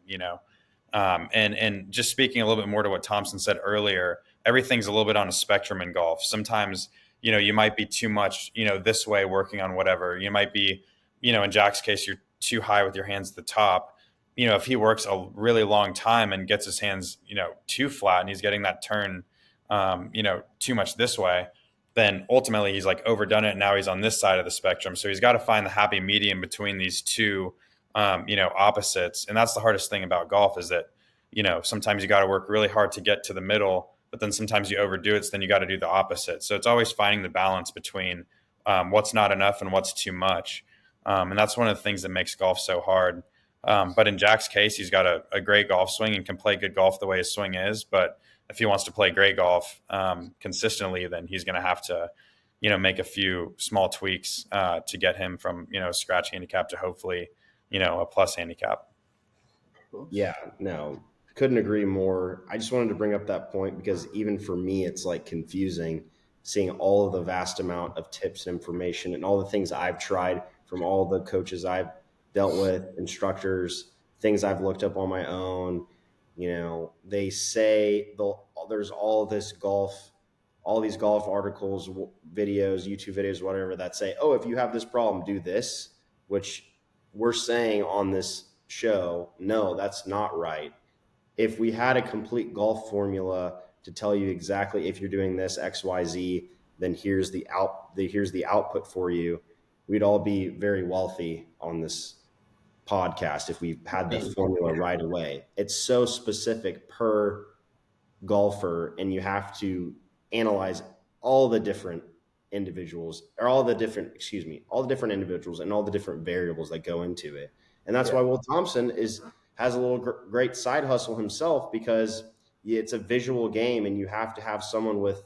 And just speaking a little bit more to what Thompson said earlier, everything's a little bit on a spectrum in golf. Sometimes you might be too much, this way working on whatever. You might be, in Jack's case, you're too high with your hands at the top. If he works a really long time and gets his hands, too flat and he's getting that turn, too much this way, then ultimately he's like overdone it. And now he's on this side of the spectrum. So he's got to find the happy medium between these two, opposites. And that's the hardest thing about golf is that, sometimes you got to work really hard to get to the middle, but then sometimes you overdo it. So then you got to do the opposite. So it's always finding the balance between what's not enough and what's too much. And that's one of the things that makes golf so hard. But in Jack's case, he's got a great golf swing and can play good golf the way his swing is. But if he wants to play great golf consistently, then he's going to have to, make a few small tweaks to get him from, a scratch handicap to hopefully, a plus handicap. Yeah, no, couldn't agree more. I just wanted to bring up that point because even for me, it's like confusing. seeing all of the vast amount of tips and information and all the things I've tried from all the coaches I've dealt with, instructors, things I've looked up on my own. They say there's all these golf articles, videos, YouTube videos, whatever, that say, oh, if you have this problem, do this, which we're saying on this show, no, that's not right. If we had a complete golf formula to tell you exactly if you're doing this XYZ, then here's the output for you, we'd all be very wealthy on this podcast if we had the formula right away. It's so specific per golfer, and you have to analyze all the different individuals and all the different individuals and all the different variables that go into it. And that's why Will Thompson has a little great side hustle himself, because it's a visual game and you have to have someone with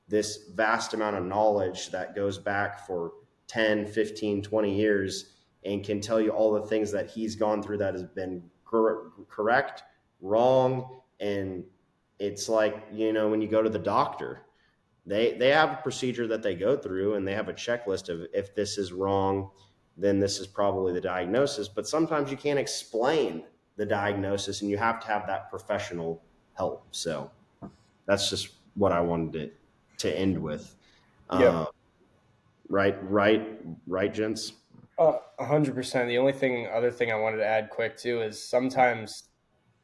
this vast amount of knowledge that goes back for 10, 15, 20 years and can tell you all the things that he's gone through that has been correct, wrong. And it's like, when you go to the doctor, they have a procedure that they go through and they have a checklist of, if this is wrong, then this is probably the diagnosis. But sometimes you can't explain the diagnosis and you have to have that professional help. So that's just what I wanted to end with. Right, gents? 100%. The other thing I wanted to add quick too is sometimes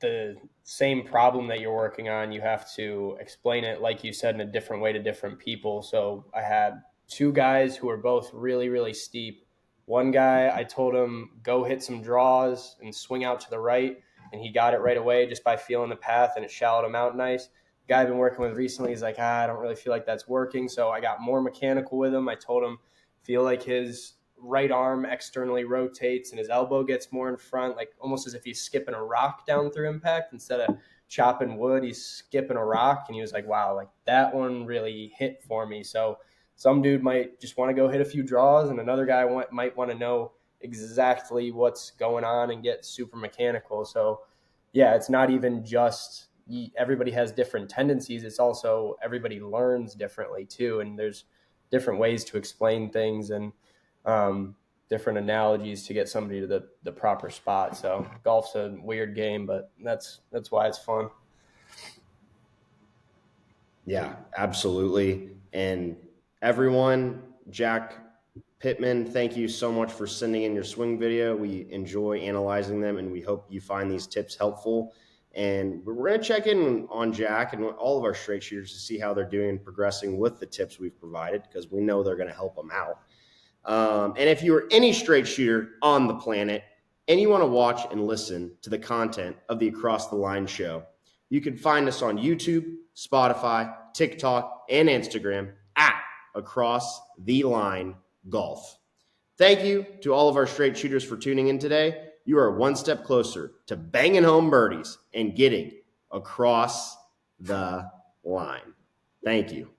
the same problem that you're working on, you have to explain it, like you said, in a different way to different people. So I had two guys who were both really, really steep. One guy, I told him, go hit some draws and swing out to the right. And he got it right away just by feeling the path, and it shallowed him out nice. The guy I've been working with recently, he's like, I don't really feel like that's working. So I got more mechanical with him. I told him, feel like his right arm externally rotates and his elbow gets more in front, like almost as if he's skipping a rock down through impact. Instead of chopping wood, he's skipping a rock. And he was like, wow, like that one really hit for me. So some dude might just want to go hit a few draws, and another guy might want to know exactly what's going on and get super mechanical. So yeah, it's not even just everybody has different tendencies. It's also everybody learns differently too. And there's different ways to explain things and different analogies to get somebody to the proper spot. So golf's a weird game, but that's why it's fun. Yeah, absolutely. And everyone, Jack Pittman, thank you so much for sending in your swing video. We enjoy analyzing them, and we hope you find these tips helpful. And we're going to check in on Jack and all of our straight shooters to see how they're doing and progressing with the tips we've provided, because we know they're going to help them out. And if you are any straight shooter on the planet and you want to watch and listen to the content of the Across the Line show, you can find us on YouTube, Spotify, TikTok, and Instagram at Across the Line Golf. Thank you to all of our straight shooters for tuning in today. You are one step closer to banging home birdies and getting across the line. Thank you.